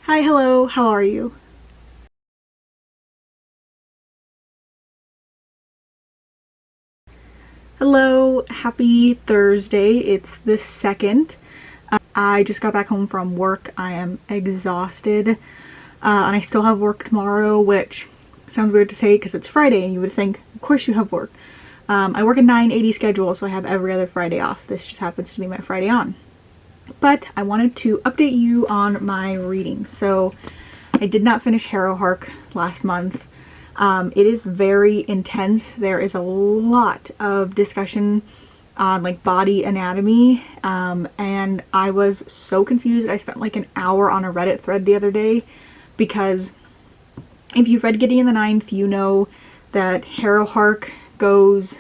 Hi, hello, how are you? Hello, happy Thursday. It's the 2nd. I just got back home from work. I am exhausted. And I still have work tomorrow, which sounds weird to say because it's Friday and you would think, of course you have work. I work a 9/80 schedule, so I have every other Friday off. This just happens to be my Friday on. But I wanted to update you on my reading. So I did not finish Harrowhark last month. It is very intense. There is a lot of discussion on like body anatomy, and I was so confused. I spent like an hour on a Reddit thread the other day because if you've read Gideon the Ninth, you know that Harrowhark goes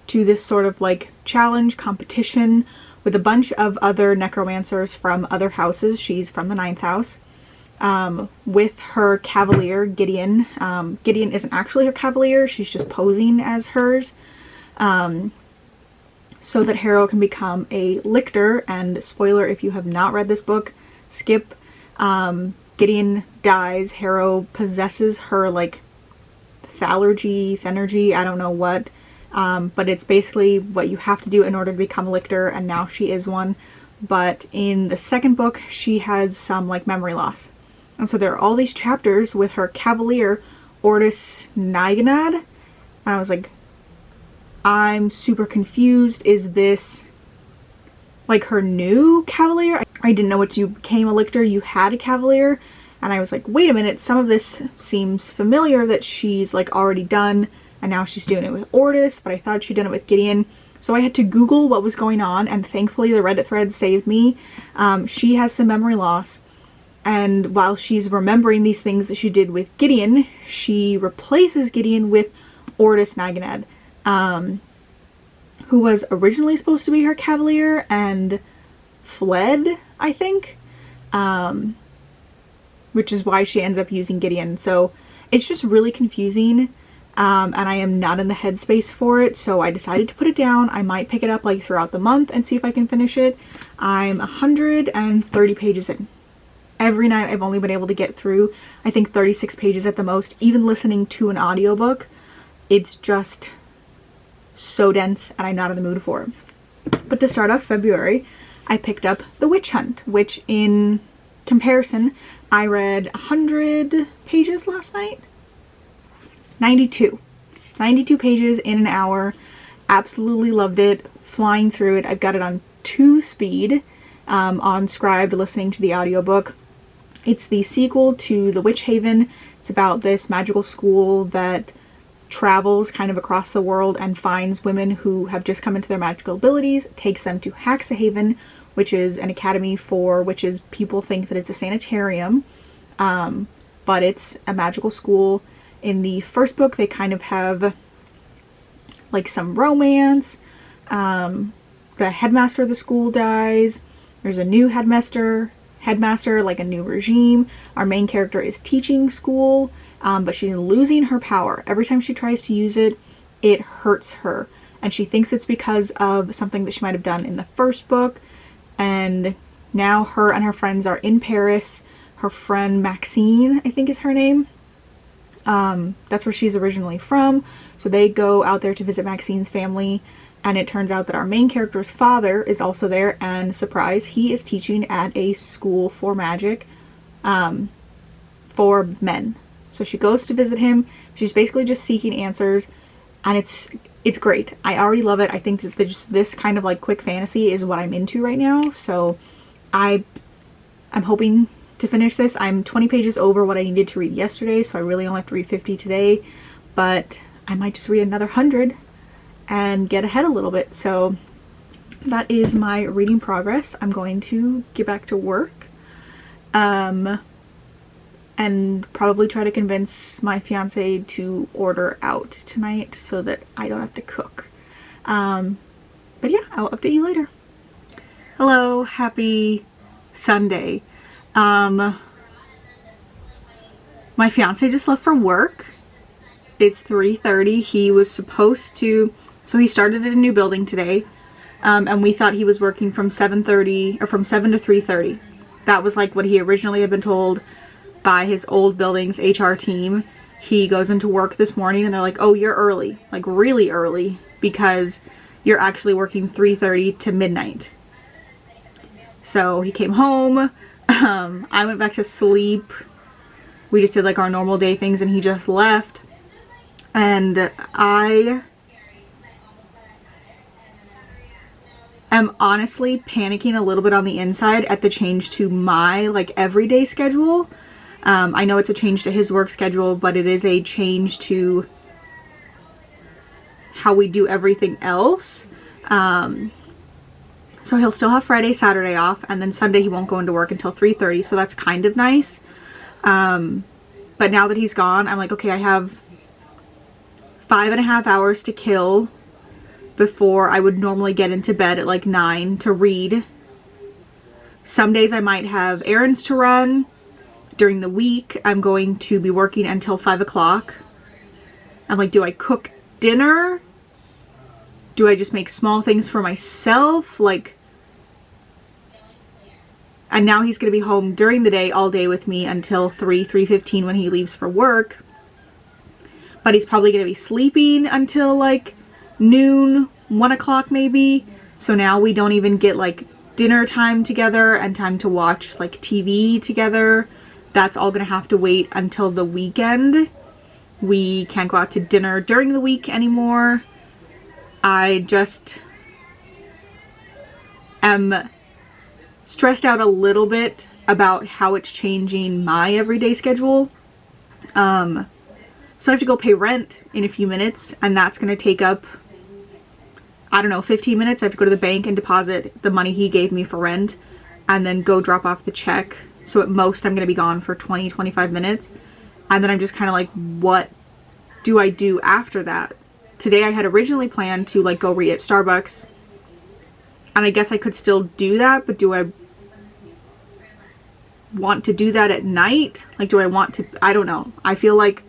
to this sort of like challenge competition with a bunch of other necromancers from other houses. She's from the 9th house. With her cavalier, Gideon. Gideon isn't actually her cavalier, she's just posing as hers, so that Harrow can become a lictor. And spoiler, if you have not read this book, skip. Gideon dies, Harrow possesses her like thalergy, I don't know what, but it's basically what you have to do in order to become a lictor, and now she is one. But in the second book, she has some like memory loss. And so there are all these chapters with her cavalier, Ortis Niganad. And I was like, I'm super confused. Is this like her new cavalier? I didn't know what you became a lictor. You had a cavalier. And I was like, wait a minute, some of this seems familiar that she's like already done. And now she's doing it with Ortis, but I thought she'd done it with Gideon. So I had to Google what was going on, and thankfully the Reddit thread saved me. She has some memory loss. And while she's remembering these things that she did with Gideon, she replaces Gideon with Ortis Niganad, who was originally supposed to be her cavalier and fled, I think, which is why she ends up using Gideon. So it's just really confusing, and I am not in the headspace for it, so I decided to put it down. I might pick it up like throughout the month and see if I can finish it. I'm 130 pages in. Every night I've only been able to get through, I think, 36 pages at the most. Even listening to an audiobook, it's just so dense and I'm not in the mood for it. But to start off February, I picked up The Witch Hunt, which in comparison, I read 100 pages last night. 92 pages in an hour. Absolutely loved it. Flying through it. I've got it on 2 speed on Scribd, listening to the audiobook. It's the sequel to The Witch Haven. It's about this magical school that travels kind of across the world and finds women who have just come into their magical abilities, takes them to Haven, which is an academy for witches. People think that it's a sanitarium, but it's a magical school. In the first book, they kind of have like some romance. The headmaster of the school dies. There's a new headmaster, like a new regime. Our main character is teaching school, but she's losing her power. Every time she tries to use it, it hurts her. And she thinks it's because of something that she might have done in the first book. And now her and her friends are in Paris. Her friend Maxine, I think is her name. That's where she's originally from. So they go out there to visit Maxine's family. And it turns out that our main character's father is also there, and surprise, he is teaching at a school for magic, for men. So she goes to visit him. She's basically just seeking answers, and it's great. I already love it. I think that just this kind of like quick fantasy is what I'm into right now. So I'm hoping to finish this. I'm 20 pages over what I needed to read yesterday, so I really only have to read 50 today, but I might just read another 100 and get ahead a little bit. So that is my reading progress. I'm going to get back to work and probably try to convince my fiance to order out tonight so that I don't have to cook. But yeah, I'll update you later. Hello, happy Sunday. My fiance just left for work. It's 3:30. He was supposed to, so he started at a new building today, and we thought he was working from 7:30 or from 7 to 3:30. That was like what he originally had been told by his old building's HR team. He goes into work this morning and they're like, oh, you're early, like really early, because you're actually working 3:30 to midnight. So he came home. I went back to sleep. We just did like our normal day things and he just left. And I am honestly panicking a little bit on the inside at the change to my like everyday schedule. I know it's a change to his work schedule, but it is a change to how we do everything else. So he'll still have Friday, Saturday off, and then Sunday he won't go into work until 3:30, so that's kind of nice. But now that he's gone, I'm like, okay, I have 5.5 hours to kill before I would normally get into bed at like 9 to read. Some days I might have errands to run. During the week, I'm going to be working until 5 o'clock. I'm like, do I cook dinner? Do I just make small things for myself? Like, and now he's going to be home during the day all day with me until 3:15 when he leaves for work. But he's probably going to be sleeping until like noon, 1 o'clock maybe. So now we don't even get like dinner time together and time to watch like TV together. That's all going to have to wait until the weekend. We can't go out to dinner during the week anymore. I just am stressed out a little bit about how it's changing my everyday schedule. So I have to go pay rent in a few minutes, and that's going to take up, I don't know, 15 minutes. I have to go to the bank and deposit the money he gave me for rent and then go drop off the check. So at most I'm going to be gone for 20-25 minutes. And then I'm just kind of like, what do I do after that? Today I had originally planned to like go read at Starbucks. And I guess I could still do that, but do I want to do that at night? Like, do I want to, I don't know. I feel like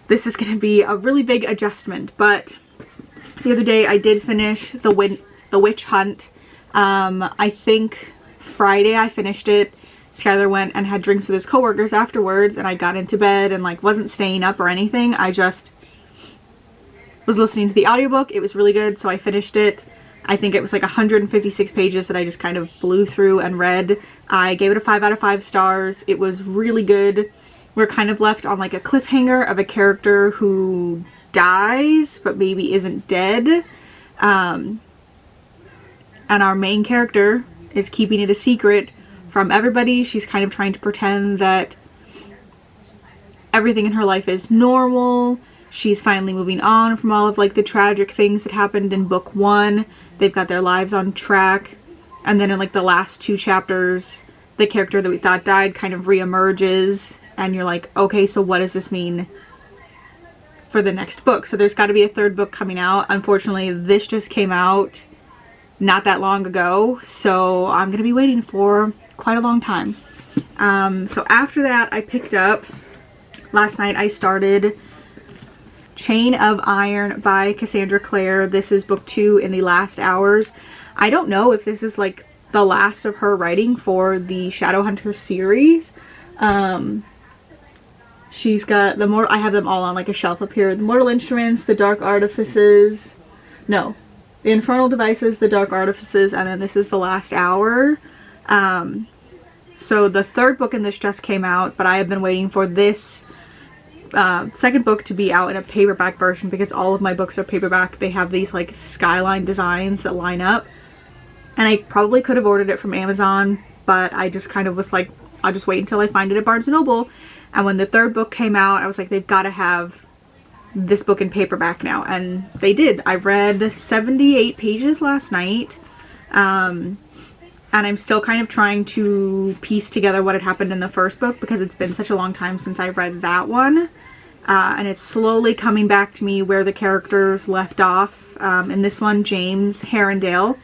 this is going to be a really big adjustment. But the other day I did finish the Witch Hunt. I think Friday I finished it. Skylar went and had drinks with his coworkers afterwards, and I got into bed and like wasn't staying up or anything. I just was listening to the audiobook. It was really good, so I finished it. I think it was like 156 pages that I just kind of blew through and read. I gave it a 5 out of 5 stars. It was really good. We're kind of left on like a cliffhanger of a character who dies but maybe isn't dead. And our main character is keeping it a secret from everybody. She's kind of trying to pretend that everything in her life is normal. She's finally moving on from all of like the tragic things that happened in book 1. They've got their lives on track. And then in like the last 2 chapters, the character that we thought died kind of reemerges. And you're like, okay, so what does this mean for the next book? So there's got to be a 3rd book coming out. Unfortunately, this just came out not that long ago. So I'm going to be waiting for quite a long time. So after that, I picked up, last night I started Chain of Iron by Cassandra Clare. This is book 2 in the last hours. I don't know if this is like the last of her writing for the Shadowhunter series. She's got the more, I have them all on like a shelf up here. The Mortal Instruments, the Dark Artifices, no, the Infernal Devices, the Dark Artifices, and then this is the last hour. So the 3rd book in this just came out, but I have been waiting for this 2nd book to be out in a paperback version because all of my books are paperback. They have these like skyline designs that line up, and I probably could have ordered it from Amazon, but I just kind of was like, I'll just wait until I find it at Barnes & Noble. And when the 3rd book came out, I was like, they've got to have this book in paperback now, and they did. I read 78 pages last night, and I'm still kind of trying to piece together what had happened in the 1st book because it's been such a long time since I read that one. And it's slowly coming back to me where the characters left off. In this one, James Herondale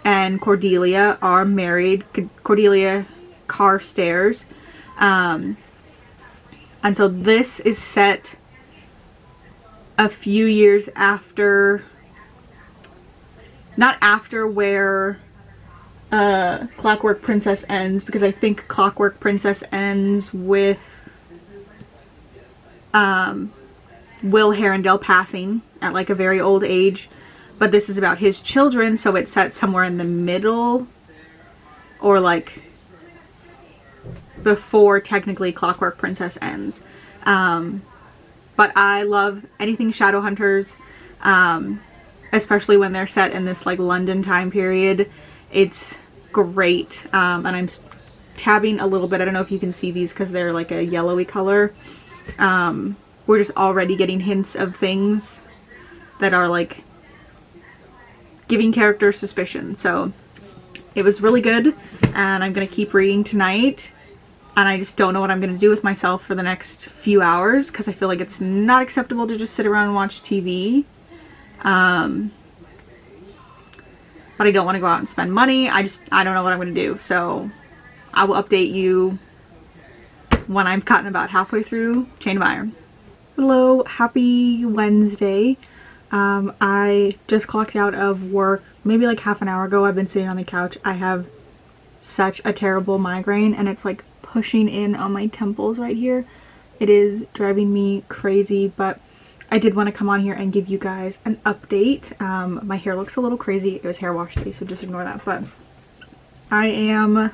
and Cordelia are married. Cordelia Carstairs. And so this is set a few years after, not after where Clockwork Princess ends, because I think Clockwork Princess ends with Will Herondale passing at like a very old age, but this is about his children, so it's set somewhere in the middle, or like before technically Clockwork Princess ends. But I love anything Shadowhunters, especially when they're set in this like London time period. It's great. And I'm tabbing a little bit. I don't know if you can see these because they're like a yellowy color. We're just already getting hints of things that are like giving characters suspicion. So it was really good, and I'm gonna keep reading tonight. And I just don't know what I'm going to do with myself for the next few hours, because I feel like it's not acceptable to just sit around and watch TV. But I don't want to go out and spend money. I don't know what I'm going to do. So I will update you when I've gotten about halfway through Chain of Iron. Hello, happy Wednesday. I just clocked out of work maybe like half an hour ago. I've been sitting on the couch. I have such a terrible migraine, and it's like pushing in on my temples right here. It is driving me crazy, but I did want to come on here and give you guys an update. My hair looks a little crazy. It was hair wash day, so just ignore that. But I am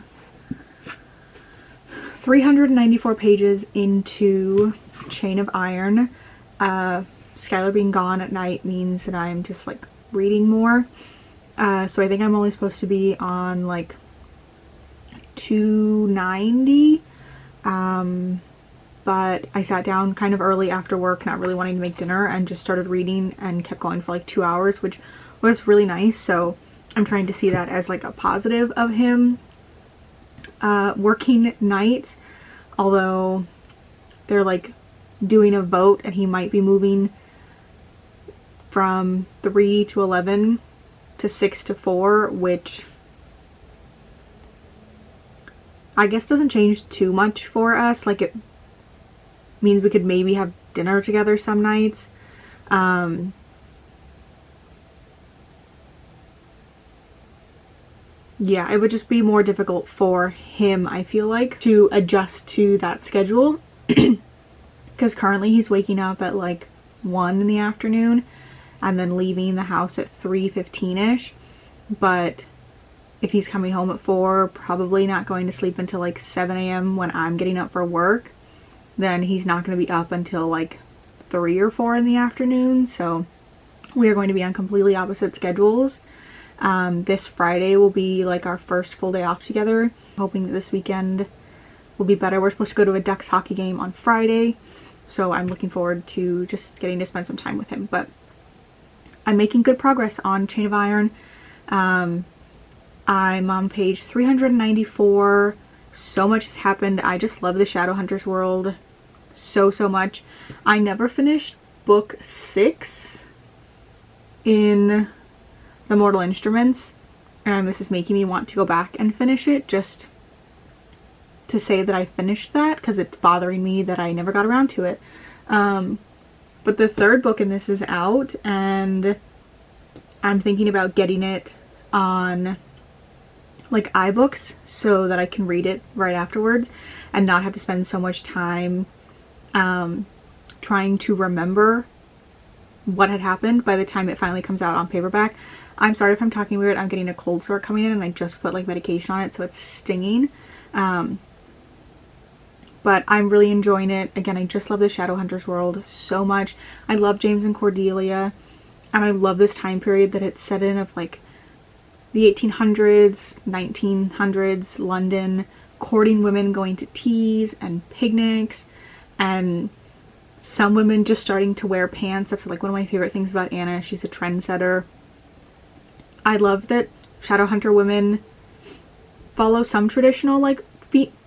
394 pages into Chain of Iron. Skylar being gone at night means that I'm just like reading more. So I think I'm only supposed to be on like 290, but I sat down kind of early after work, not really wanting to make dinner, and just started reading and kept going for like 2 hours, which was really nice. So I'm trying to see that as like a positive of him working nights, although they're like doing a vote and he might be moving from 3 to 11 to 6 to 4, which I guess doesn't change too much for us. Like, it means we could maybe have dinner together some nights. Yeah, it would just be more difficult for him, I feel like, to adjust to that schedule. Because currently he's waking up at like 1 in the afternoon and then leaving the house at 3:15ish. But if he's coming home at 4, probably not going to sleep until like 7 a.m. when I'm getting up for work, then he's not going to be up until like 3 or 4 in the afternoon. So we are going to be on completely opposite schedules. This Friday will be like our first full day off together. Hoping that this weekend will be better. We're supposed to go to a Ducks hockey game on Friday, so I'm looking forward to just getting to spend some time with him. But I'm making good progress on Chain of Iron. I'm on page 394. So much has happened. I just love the Shadowhunters world so much. I never finished book 6 in the Mortal Instruments, and this is making me want to go back and finish it just to say that I finished that, because it's bothering me that I never got around to it. But the 3rd book in this is out, and I'm thinking about getting it on like iBooks so that I can read it right afterwards and not have to spend so much time trying to remember what had happened by the time it finally comes out on paperback. I'm sorry if I'm talking weird. I'm getting a cold sore coming in, and I just put like medication on it, so it's stinging. But I'm really enjoying it. Again, I just love the Shadowhunters world so much. I love James and Cordelia, and I love this time period that it's set in, of like the 1800s, 1900s London, courting women, going to teas and picnics, and some women just starting to wear pants. That's like one of my favorite things about Anna. She's a trendsetter. I love that Shadowhunter women follow some traditional like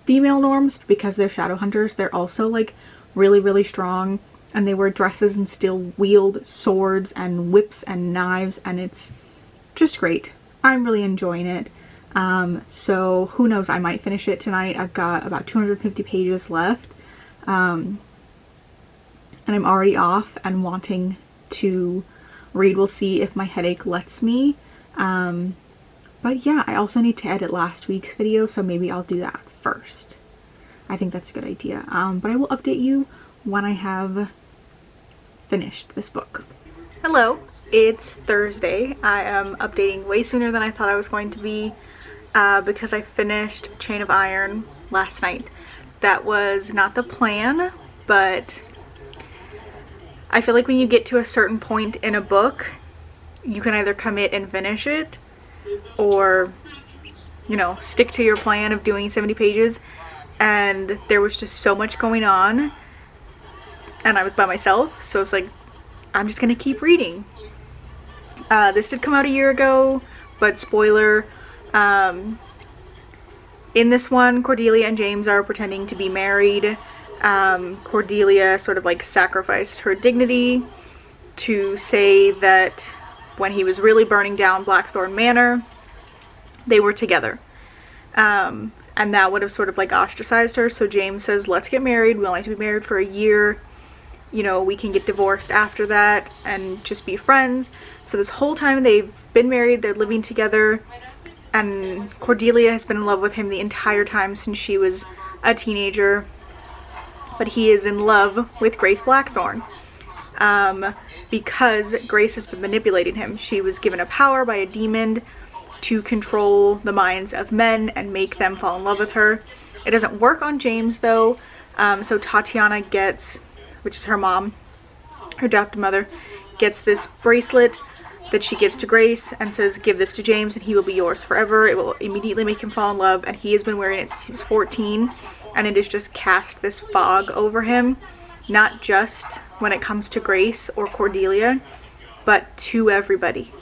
female norms, because they're Shadowhunters. They're also like really strong, and they wear dresses and still wield swords and whips and knives, and it's just great. I'm really enjoying it. So who knows, I might finish it tonight. I've got about 250 pages left, and I'm already off and wanting to read. We'll see if my headache lets me. But yeah, I also need to edit last week's video, so maybe I'll do that first. I think that's a good idea. But I will update you when I have finished this book. Hello, it's Thursday. I am updating way sooner than I thought I was going to be because I finished Chain of Iron last night. That was not the plan, but I feel like when you get to a certain point in a book, you can either commit and finish it or, you know, stick to your plan of doing 70 pages. And there was just so much going on and I was by myself, so it's like, I'm just gonna keep reading. This did come out a year ago, but spoiler, in this one, Cordelia and James are pretending to be married. Cordelia sort of like sacrificed her dignity to say that when he was really burning down Blackthorn Manor, they were together. And that would have sort of like ostracized her, so James says, let's get married, we only have to be married for a year. You know, we can get divorced after that and just be friends. So this whole time they've been married, they're living together, and Cordelia has been in love with him the entire time since she was a teenager. But he is in love with Grace Blackthorn because Grace has been manipulating him. She was given a power by a demon to control the minds of men and make them fall in love with her. It doesn't work on James though. So Tatiana gets, which is her mom, her adopted mother, gets this bracelet that she gives to Grace and says, give this to James and he will be yours forever. It will immediately make him fall in love, and he has been wearing it since he was 14, and it has just cast this fog over him, not just when it comes to Grace or Cordelia, but to everybody.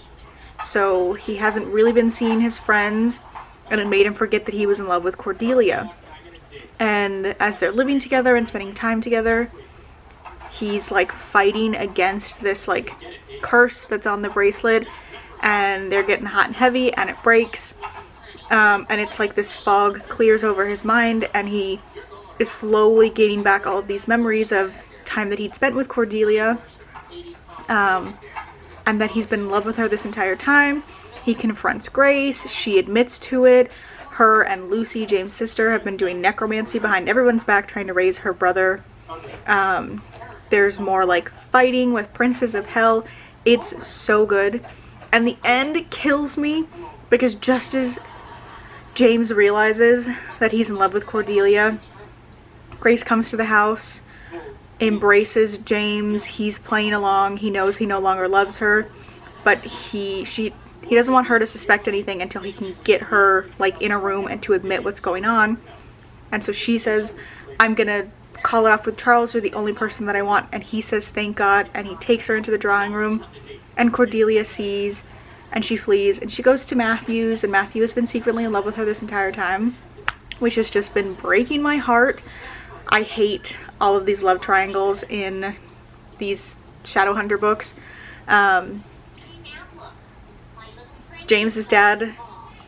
So he hasn't really been seeing his friends, and it made him forget that he was in love with Cordelia. And as they're living together and spending time together, he's like fighting against this like curse that's on the bracelet, and they're getting hot and heavy and it breaks. And it's like this fog clears over his mind, and he is slowly gaining back all of these memories of time that he'd spent with Cordelia, and that he's been in love with her this entire time. He confronts Grace, she admits to it. Her and Lucy, James' sister, have been doing necromancy behind everyone's back trying to raise her brother. There's more like fighting with Princes of Hell. It's so good. And the end kills me because just as James realizes that he's in love with Cordelia, Grace comes to the house, embraces James, he's playing along, he knows he no longer loves her, but he doesn't want her to suspect anything until he can get her like in a room and to admit what's going on. And so she says, I'm gonna call it off with Charles, you're the only person that I want. And he says thank God, and he takes her into the drawing room, and Cordelia sees and she flees, and she goes to Matthew's, and Matthew has been secretly in love with her this entire time, which has just been breaking my heart. I hate all of these love triangles in these Shadowhunter books. James's dad,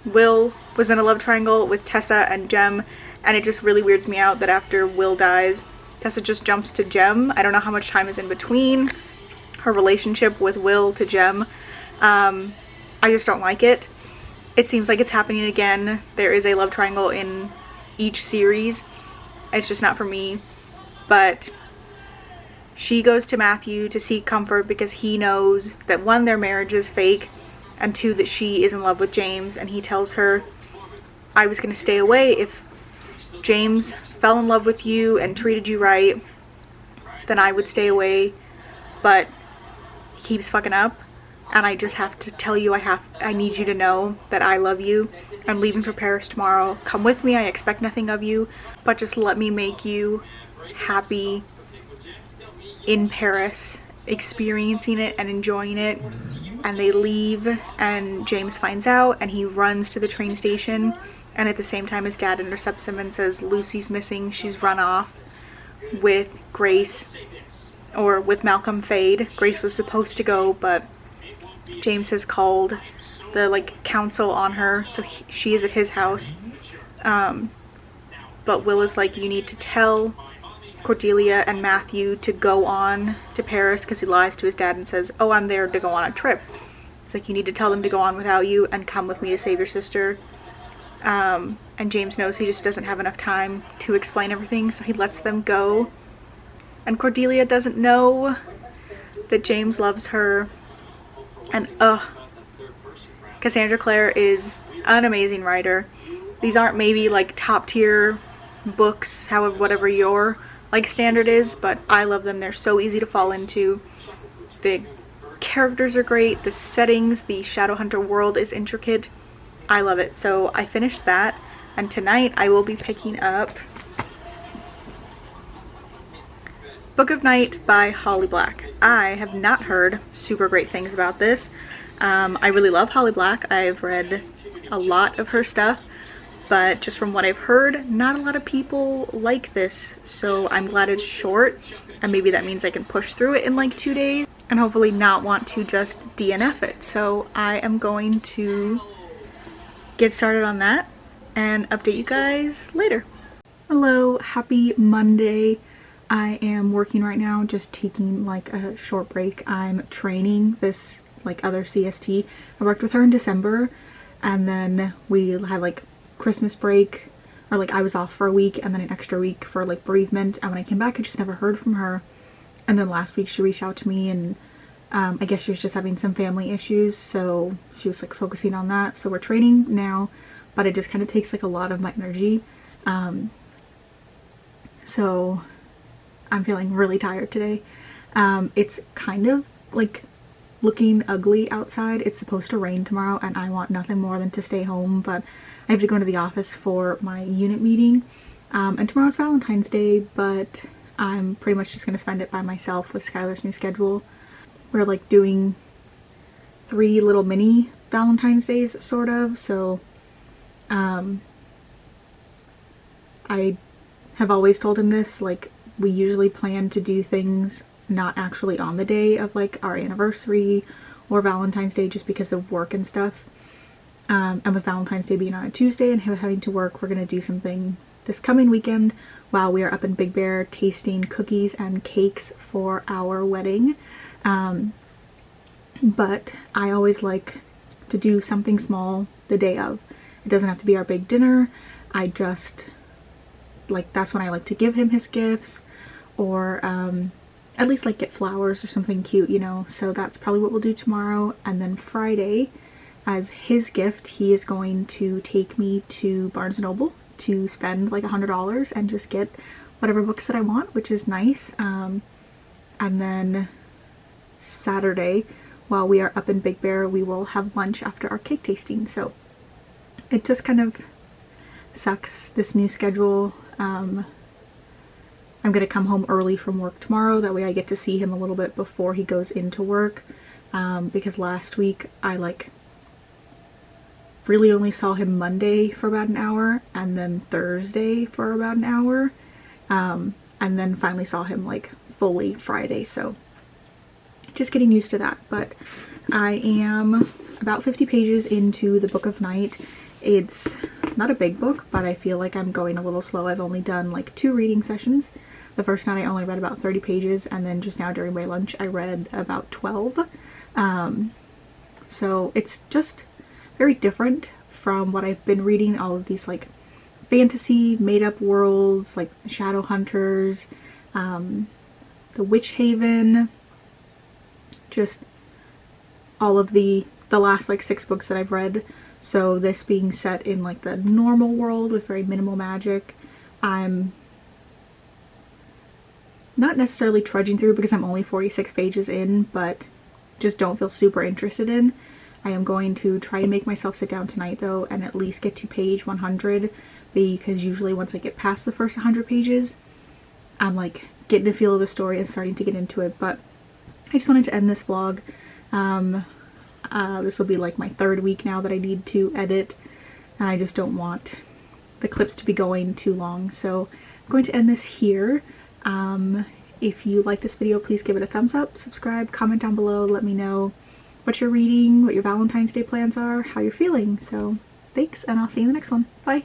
Will, was in a love triangle with Tessa and Jem, and it just really weirds me out that after Will dies, Tessa just jumps to Jem. I don't know how much time is in between her relationship with Will to Jem. I just don't like it. It seems like it's happening again. There is a love triangle in each series. It's just not for me. But she goes to Matthew to seek comfort because he knows that one, their marriage is fake, and two, that she is in love with James. And he tells her, I was going to stay away. If James fell in love with you and treated you right, then I would stay away, but he keeps fucking up, and I just have to tell you, I need you to know that I love you. I'm leaving for Paris tomorrow. Come with me. I expect nothing of you, but just let me make you happy in Paris, experiencing it and enjoying it. And they leave, and James finds out, and he runs to the train station, and at the same time his dad intercepts him and says Lucy's missing. She's run off with Grace, or with Malcolm Fade. Grace was supposed to go, but James has called the like council on her, so she is at his house. But Will is like, you need to tell Cordelia and Matthew to go on to Paris, because he lies to his dad and says, oh, I'm there to go on a trip. It's like, you need to tell them to go on without you and come with me to save your sister. And James knows he just doesn't have enough time to explain everything, so he lets them go. And Cordelia doesn't know that James loves her. And Cassandra Clare is an amazing writer. These aren't maybe like top tier books, however, whatever your like standard is, but I love them. They're so easy to fall into. The characters are great, the settings, the Shadowhunter world is intricate. I love it. So I finished that, and tonight I will be picking up Book of Night by Holly Black. I have not heard super great things about this. I really love Holly Black. I've read a lot of her stuff, but just from what I've heard, not a lot of people like this, so I'm glad it's short, and maybe that means I can push through it in like 2 days and hopefully not want to just DNF it. So I am going to get started on that and update you guys later. Hello, happy Monday. I am working right now, just taking like a short break. I'm training this like other CST. I worked with her in December, and then we had like Christmas break, or like I was off for a week and then an extra week for like bereavement, and when I came back I just never heard from her. And then last week she reached out to me, and I guess she was just having some family issues, so she was like focusing on that. So we're training now, but it just kind of takes like a lot of my energy, so I'm feeling really tired today. It's kind of like looking ugly outside. It's supposed to rain tomorrow and I want nothing more than to stay home, but I have to go into the office for my unit meeting, and tomorrow's Valentine's Day, but I'm pretty much just gonna spend it by myself with Skylar's new schedule. We're like doing 3 little mini Valentine's Days sort of, so I have always told him this, like we usually plan to do things not actually on the day of like our anniversary or Valentine's Day, just because of work and stuff. And with Valentine's Day being on a Tuesday and him having to work, we're gonna do something this coming weekend while we are up in Big Bear tasting cookies and cakes for our wedding. But I always like to do something small the day of. It doesn't have to be our big dinner. I just like, that's when I like to give him his gifts, or at least like get flowers or something cute, you know. So that's probably what we'll do tomorrow. And then Friday, as his gift, he is going to take me to Barnes & Noble to spend like $100 and just get whatever books that I want, which is nice. And then Saturday, while we are up in Big Bear, we will have lunch after our cake tasting. So it just kind of sucks, this new schedule. I'm gonna come home early from work tomorrow, that way I get to see him a little bit before he goes into work, because last week I like really only saw him Monday for about an hour, and then Thursday for about an hour, and then finally saw him like fully Friday. So just getting used to that. But I am about 50 pages into the Book of Night. It's not a big book, but I feel like I'm going a little slow. I've only done like 2 reading sessions. The first night I only read about 30 pages, and then just now during my lunch I read about 12. So it's just very different from what I've been reading, all of these like fantasy made-up worlds like Shadowhunters, the Witch Haven, just all of the last like 6 books that I've read. So this being set in like the normal world with very minimal magic, I'm not necessarily trudging through because I'm only 46 pages in, but just don't feel super interested in. I am going to try to make myself sit down tonight though and at least get to page 100, because usually once I get past the first 100 pages, I'm like getting the feel of the story and starting to get into it. But I just wanted to end this vlog. This will be like my 3rd week now that I need to edit, and I just don't want the clips to be going too long. So I'm going to end this here. If you like this video, please give it a thumbs up, subscribe, comment down below, let me know what you're reading, what your Valentine's Day plans are, how you're feeling. So thanks, and I'll see you in the next one. Bye!